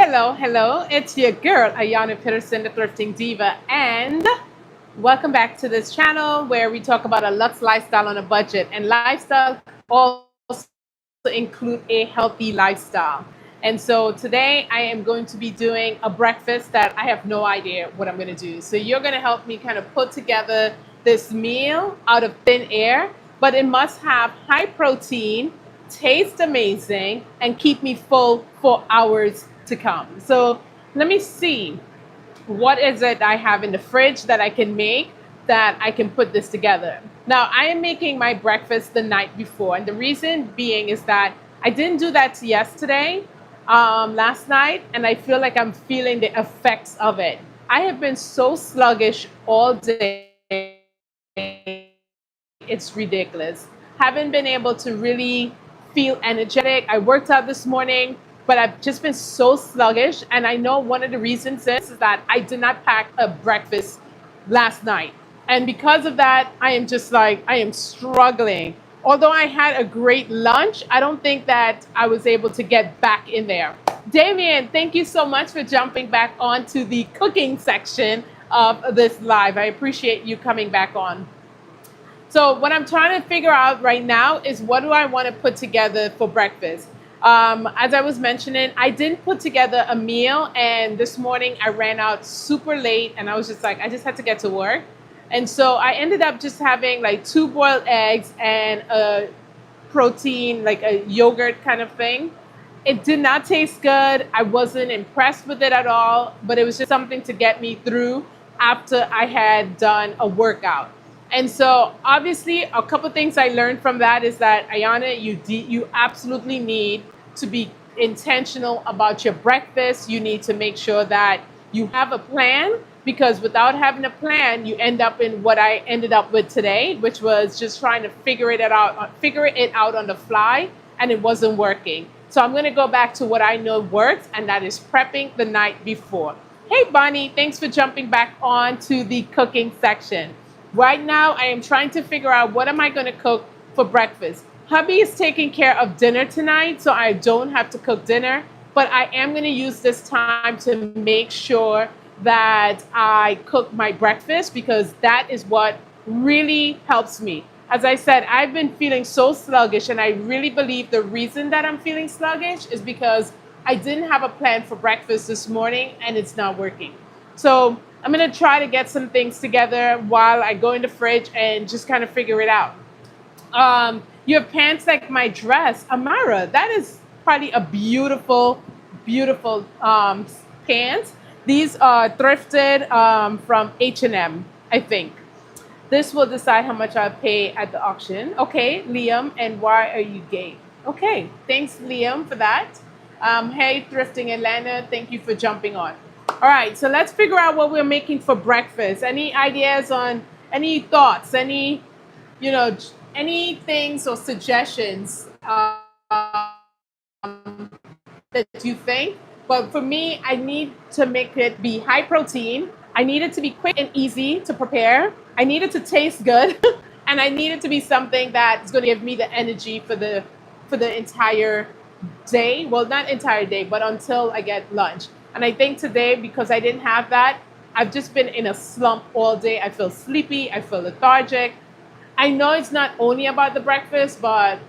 Hello. It's your girl, Ayana Peterson, the Thrifting Diva, and welcome back to this channel where we talk about a luxe lifestyle on a budget. And lifestyle also include a healthy lifestyle. And so today I am going to be doing a breakfast that I have no idea what I'm going to do. So you're going to help me kind of put together this meal out of thin air, but it must have high protein, taste amazing, and keep me full for hours to come. So let me see what is it I have in the fridge that I can make that I can put this together. Now, I am making my breakfast the night before, and the reason being is that I didn't do that yesterday, last night, and I feel like I'm feeling the effects of it. I have been so sluggish all day. It's ridiculous. Haven't been able to really feel energetic. I worked out this morning, but I've just been so sluggish. And I know one of the reasons is that I did not pack a breakfast last night. And because of that, I am just like, I am struggling. Although I had a great lunch, I don't think that I was able to get back in there. Damien, thank you so much for jumping back onto the cooking section of this live. I appreciate you coming back on. So what I'm trying to figure out right now is what do I want to put together for breakfast. As I was mentioning, I didn't put together a meal, and this morning I ran out super late, and I was just like, I just had to get to work. And so I ended up just having like 2 boiled eggs and a protein, like a yogurt kind of thing. It did not taste good. I wasn't impressed with it at all, but it was just something to get me through after I had done a workout. And so obviously a couple things I learned from that is that Ayana, you absolutely need to be intentional about your breakfast. You need to make sure that you have a plan, because without having a plan, you end up in what I ended up with today, which was just trying to figure it out on the fly, and it wasn't working. So I'm going to go back to what I know works, and that is prepping the night before. Hey Bonnie, thanks for jumping back on to the cooking section. Right now, I am trying to figure out what am I going to cook for breakfast. Hubby is taking care of dinner tonight, so I don't have to cook dinner, but I am going to use this time to make sure that I cook my breakfast, because that is what really helps me. As I said, I've been feeling so sluggish, and I really believe the reason that I'm feeling sluggish is because I didn't have a plan for breakfast this morning, and it's not working. So I'm going to try to get some things together while I go in the fridge and just kind of figure it out. You have pants like my dress. Amara, that is probably a beautiful pants. These are thrifted from H&M, I think. This will decide how much I'll pay at the auction. Okay, Liam, and why are you gay? Okay, thanks, Liam, for that. Hey, Thrifting Atlanta, thank you for jumping on. All right, so let's figure out what we're making for breakfast. Any ideas on, any thoughts, any things or suggestions that you think? But for me, I need to make it be high protein. I need it to be quick and easy to prepare. I need it to taste good. And I need it to be something that's going to give me the energy for the entire day. Well, not entire day, but until I get lunch. And I think today, because I didn't have that, I've just been in a slump all day. I feel sleepy. I feel lethargic. I know it's not only about the breakfast, but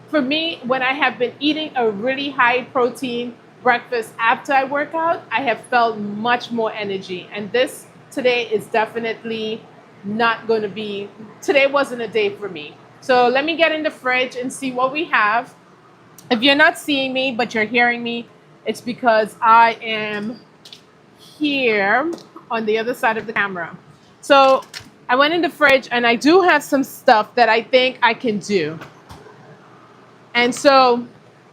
for me, when I have been eating a really high protein breakfast after I work out, I have felt much more energy. And this today is definitely not going to be, today wasn't a day for me. So let me get in the fridge and see what we have. If you're not seeing me, but you're hearing me, it's because I am here on the other side of the camera. So I went in the fridge, and I do have some stuff that I think I can do. And so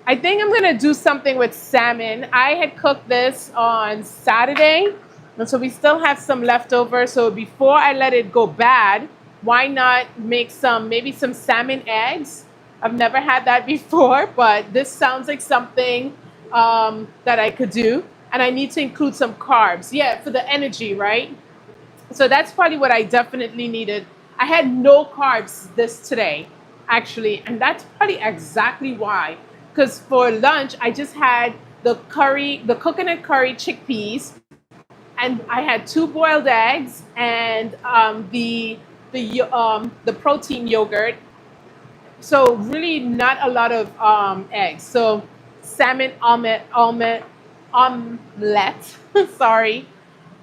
I think I'm going to do something with salmon. I had cooked this on Saturday, and so we still have some leftover. So before I let it go bad, why not make maybe some salmon eggs? I've never had that before, but this sounds like something that I could do. And I need to include some carbs. Yeah, for the energy, right? So that's probably what I definitely needed. I had no carbs this today, actually. And that's probably exactly why. Because for lunch, I just had the coconut curry chickpeas, and I had two boiled eggs and the protein yogurt. So really not a lot of eggs. So salmon omelette. Sorry.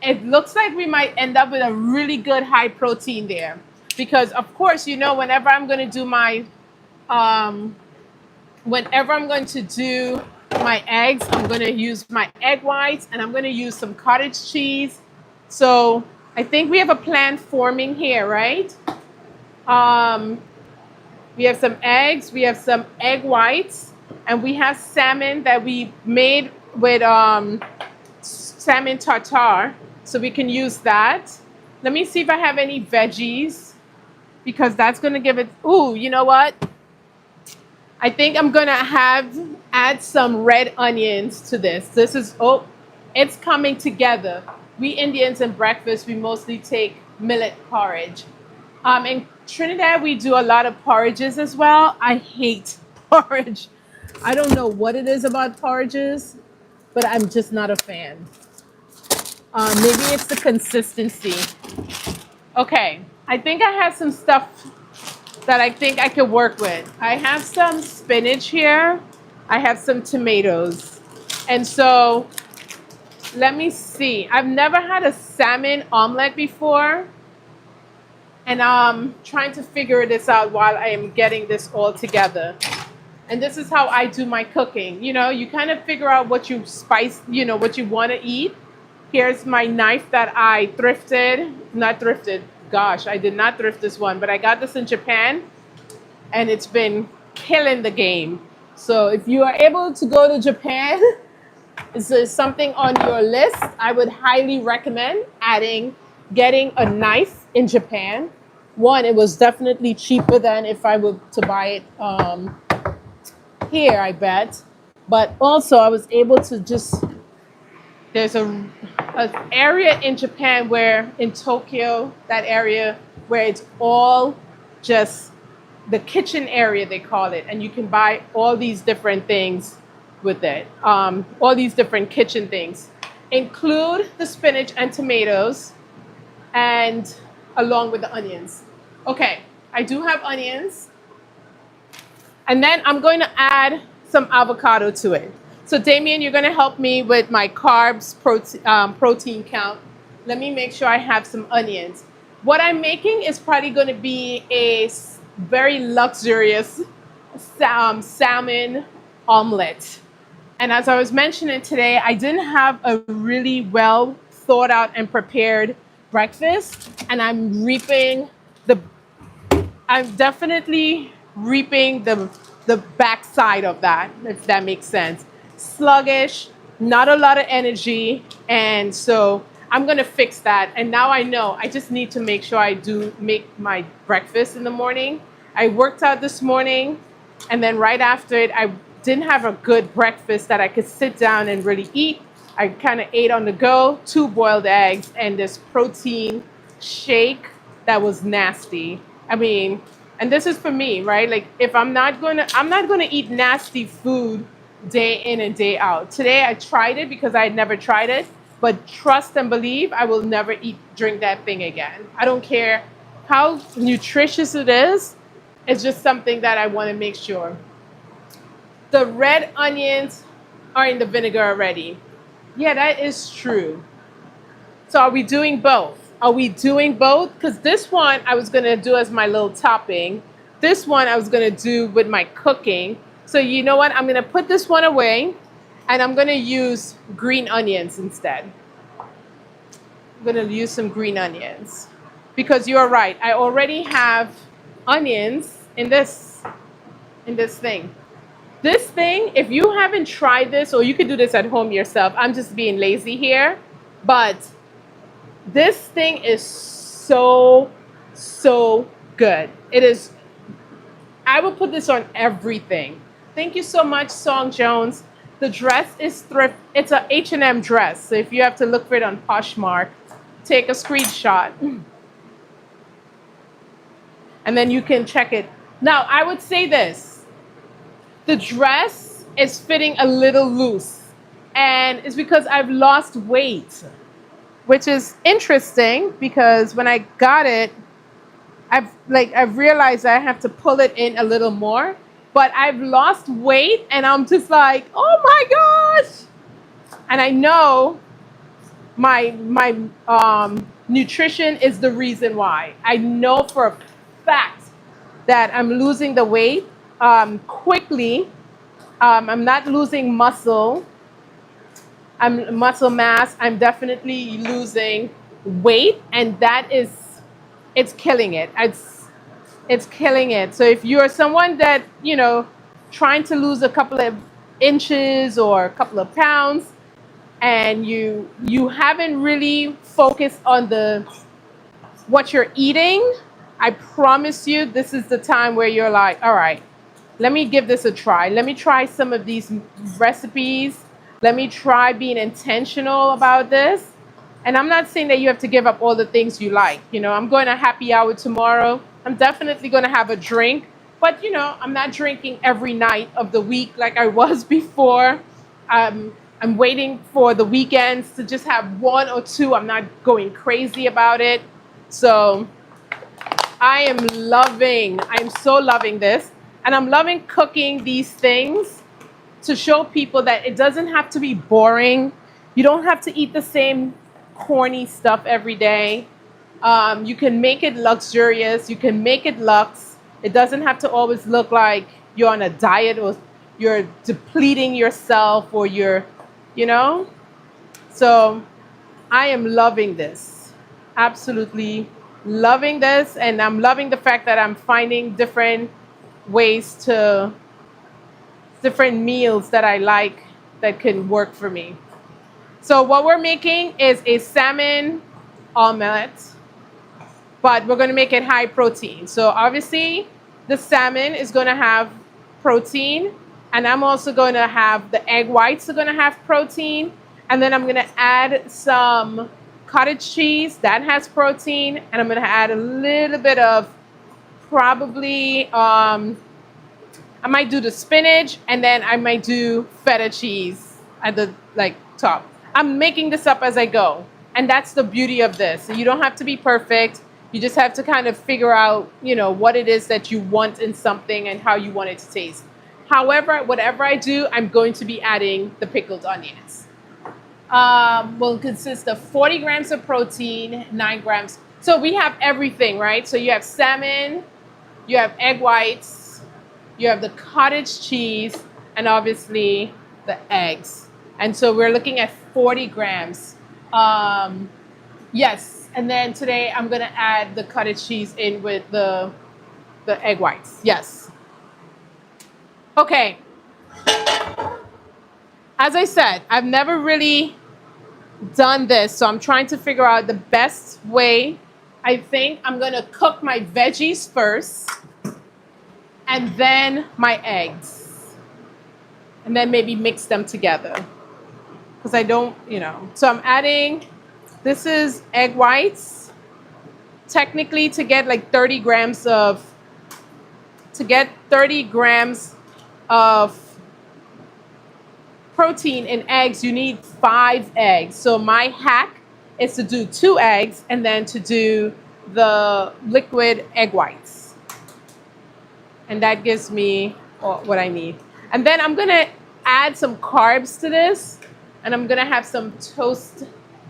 It looks like we might end up with a really good high protein there, because of course, whenever I'm going to do my um, whenever I'm going to do my eggs, I'm going to use my egg whites and I'm going to use some cottage cheese. So I think we have a plan forming here, right? Um, we have some eggs, we have some egg whites, and we have salmon that we made with salmon tartare. So we can use that. Let me see if I have any veggies, because that's going to give it. Ooh, you know what? I think I'm gonna add some red onions to this. It's coming together. We Indians in breakfast, we mostly take millet porridge. In Trinidad, we do a lot of porridges as well. I hate porridge. I don't know what it is about porridges, but I'm just not a fan. Maybe it's the consistency. Okay, I think I have some stuff that I think I could work with. I have some spinach here. I have some tomatoes. And so let me see. I've never had a salmon omelet before. And I'm trying to figure this out while I am getting this all together. And this is how I do my cooking. You kind of figure out what you what you want to eat. Here's my knife that I thrifted. Not thrifted. Gosh, I did not thrift this one, but I got this in Japan and it's been killing the game. So if you are able to go to Japan, is there something on your list? I would highly recommend getting a knife in Japan. One, it was definitely cheaper than if I were to buy it here, I bet. But also I was able to there's an area in Japan in Tokyo, that area where it's all just the kitchen area, they call it. And you can buy all these different things with it. All these different kitchen things. Include the spinach and tomatoes and along with the onions. Okay, I do have onions. And then I'm going to add some avocado to it. So Damien, you're going to help me with my carbs, protein count. Let me make sure I have some onions. What I'm making is probably going to be a very luxurious salmon omelette. And as I was mentioning today, I didn't have a really well thought out and prepared breakfast. And I'm definitely reaping the backside of that, if that makes sense. Sluggish, not a lot of energy, and so I'm gonna fix that. And now I know I just need to make sure I do make my breakfast in the morning. I worked out this morning, and then right after it, I didn't have a good breakfast that I could sit down and really eat. I kind of ate on the go, 2 boiled eggs and this protein shake that was nasty. I mean, and this is for me, right? Like if I'm not gonna eat nasty food day in and day out. Today I tried it because I had never tried it, but trust and believe I will never drink that thing again. I don't care how nutritious it is. It's just something that I want to make sure. The red onions are in the vinegar already. Yeah, that is true. So are we doing both? Are we doing both? Because this one I was going to do as my little topping. This one I was going to do with my cooking. So you know what? I'm going to put this one away and I'm going to use green onions instead. I'm going to use some green onions because you're right. I already have onions in this thing. This thing, if you haven't tried this, or you could do this at home yourself, I'm just being lazy here, but this thing is so good. It is, I will put this on everything. Thank you so much, Song Jones. The dress is thrift. It's a H&M dress. So if you have to look for it on Poshmark, take a screenshot. And then you can check it. Now, I would say this. The dress is fitting a little loose. And it's because I've lost weight, which is interesting because when I got it, I've realized I have to pull it in a little more, but I've lost weight and I'm just like, oh my gosh. And I know my nutrition is the reason why. I know for a fact that I'm losing the weight quickly. I'm not losing muscle. I'm muscle mass. I'm definitely losing weight, and it's killing it. It's killing it. So if you're someone that trying to lose a couple of inches or a couple of pounds, and you haven't really focused on the what you're eating, I promise you this is the time where you're like, all right, let me give this a try. Let me try some of these recipes. Let me try being intentional about this. And I'm not saying that you have to give up all the things you like. I'm going to happy hour tomorrow. I'm definitely going to have a drink. But, I'm not drinking every night of the week like I was before. I'm waiting for the weekends to just have one or two. I'm not going crazy about it. So I'm so loving this. And I'm loving cooking these things to show people that it doesn't have to be boring. You don't have to eat the same corny stuff every day. You can make it luxurious. You can make it luxe. It doesn't have to always look like you're on a diet or you're depleting yourself or So I am loving this. Absolutely loving this. And I'm loving the fact that I'm finding different meals that I like that can work for me. So what we're making is a salmon omelette, but we're going to make it high protein. So obviously the salmon is going to have protein, and I'm also going to have the egg whites are going to have protein, and then I'm going to add some cottage cheese that has protein, and I'm going to add a little bit of probably I might do the spinach, and then I might do feta cheese at the top. I'm making this up as I go. And that's the beauty of this. You don't have to be perfect. You just have to kind of figure out, what it is that you want in something and how you want it to taste. However, whatever I do, I'm going to be adding the pickled onions. Will consist of 40 grams of protein, 9 grams. So we have everything, right? So you have salmon, you have egg whites, you have the cottage cheese, and obviously the eggs. And so we're looking at 40 grams. Yes, and then today I'm going to add the cottage cheese in with the egg whites. Yes. Okay. As I said, I've never really done this, so I'm trying to figure out the best way. I think I'm going to cook my veggies first, and then my eggs, and then maybe mix them together, because I don't, So I'm adding, this is egg whites, technically to get 30 grams of protein in eggs, you need 5 eggs. So my hack is to do 2 eggs and then to do the liquid egg whites. And that gives me what I need. And then I'm going to add some carbs to this, and I'm going to have some toast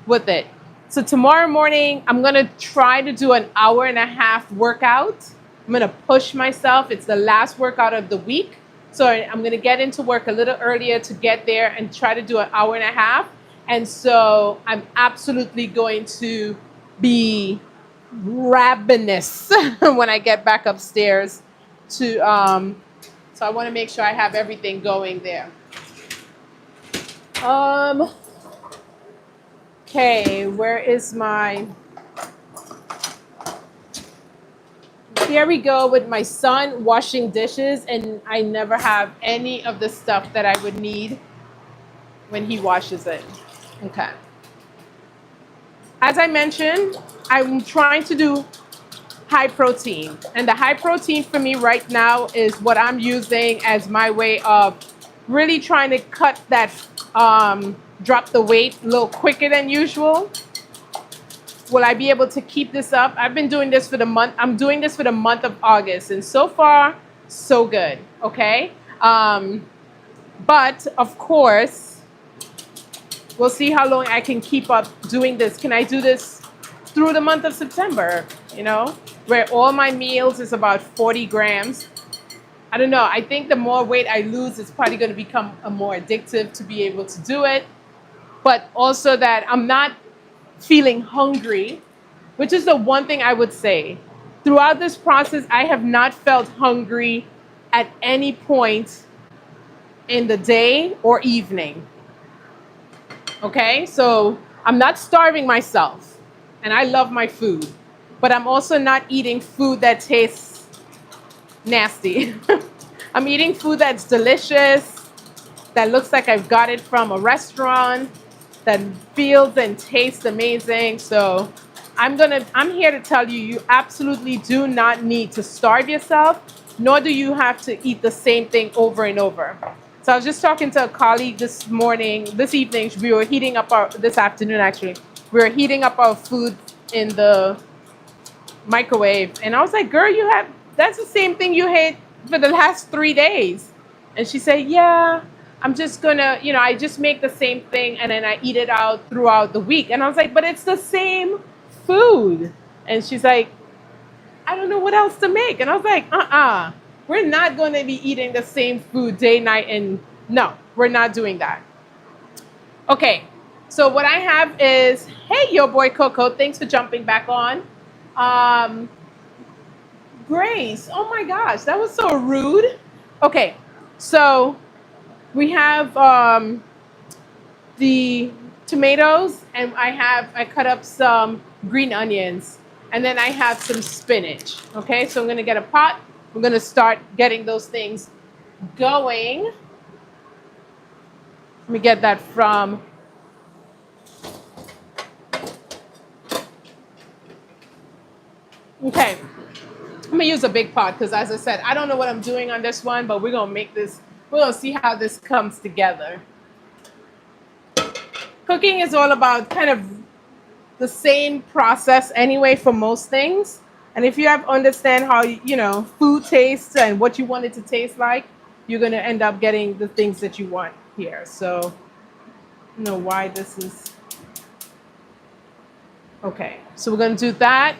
with it. So tomorrow morning, I'm going to try to do an hour and a half workout. I'm going to push myself. It's the last workout of the week. So I'm going to get into work a little earlier to get there and try to do an hour and a half. And so I'm absolutely going to be ravenous when I get back upstairs so I want to make sure I have everything going there. Okay, where is my... Here we go with my son washing dishes, and I never have any of the stuff that I would need when he washes it. Okay. As I mentioned, I'm trying to do high protein. And the high protein for me right now is what I'm using as my way of really trying to cut that drop the weight a little quicker than usual. Will I be able to keep this up? I've been doing this for the month. I'm doing this for the month of August, and so far, so good. Okay. But of course, we'll see how long I can keep up doing this. Can I do this through the month of September? You know, where all my meals is about 40 grams. I don't know. I think the more weight I lose, it's probably going to become more addictive to be able to do it. But also that I'm not feeling hungry, which is the one thing I would say. Throughout this process, I have not felt hungry at any point in the day or evening. Okay, so I'm not starving myself, and I love my food, but I'm also not eating food that tastes nasty. I'm eating food that's delicious, that looks like I've got it from a restaurant, that feels and tastes amazing. So I'm here to tell you, you absolutely do not need to starve yourself, nor do you have to eat the same thing over and over. So I was just talking to a colleague this evening, this afternoon actually, we were heating up our food in the microwave. And I was like, girl, that's the same thing you ate for the last 3 days. And she said, yeah, I'm just gonna, I just make the same thing and then I eat it out throughout the week. And I was like, but it's the same food. And she's like, I don't know what else to make. And I was like, we're not going to be eating the same food day, night, and no, we're not doing that. Okay, so what I have is, hey, yo boy Coco, thanks for jumping back on. Grace, oh my gosh, that was so rude. Okay, so we have the tomatoes, and I cut up some green onions, and then I have some spinach. Okay, so I'm gonna get a pot. I'm gonna start getting those things going. Let me get that from. Okay, I'm gonna use a big pot because, as I said, I don't know what I'm doing on this one, but we're gonna see how this comes together. Cooking is all about kind of the same process anyway for most things. And if you understand how, food tastes and what you want it to taste like, you're going to end up getting the things that you want here. So, I don't know why this is. Okay, so we're going to do that.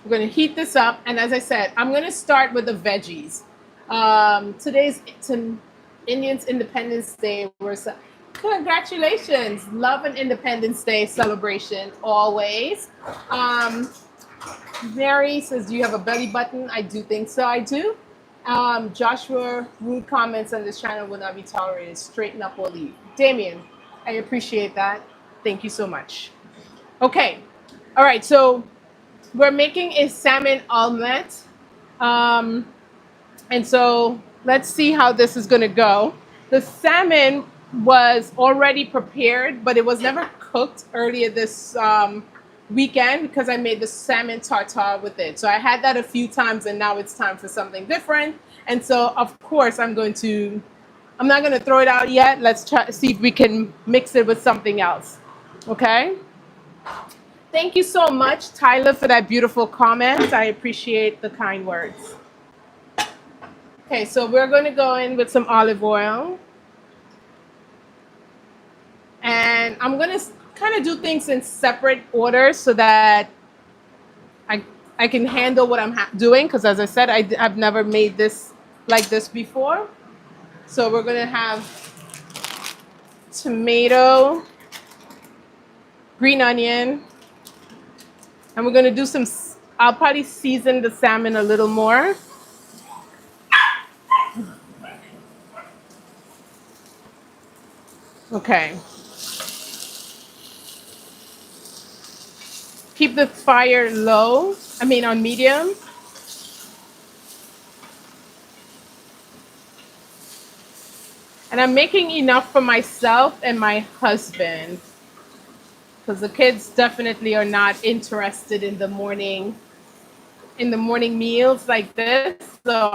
We're going to heat this up. And as I said, I'm going to start with the veggies. Today's Indians Independence Day. Congratulations. Love an Independence Day celebration always. Mary says, do you have a belly button? I do think so. I do. Joshua, rude comments on this channel will not be tolerated. Straighten up or leave. Damien, I appreciate that. Thank you so much. Okay. All right. So we're making a salmon omelette. And so let's see how this is going to go. The salmon was already prepared, but it was never cooked earlier this weekend because I made the salmon tartare with it. So I had that a few times, and now it's time for something different. And so, of course, I'm not going to throw it out yet. Let's try to see if we can mix it with something else. Okay? Thank you so much, Tyler, for that beautiful comment. I appreciate the kind words. Okay, so we're going to go in with some olive oil. And I'm going to kind of do things in separate order so that I can handle what I'm doing. Because as I said, I've never made this like this before. So we're going to have tomato, green onion. And we're going to do I'll probably season the salmon a little more. Okay. Keep the fire on medium. And I'm making enough for myself and my husband. because the kids definitely are not interested in the morning meals like this. So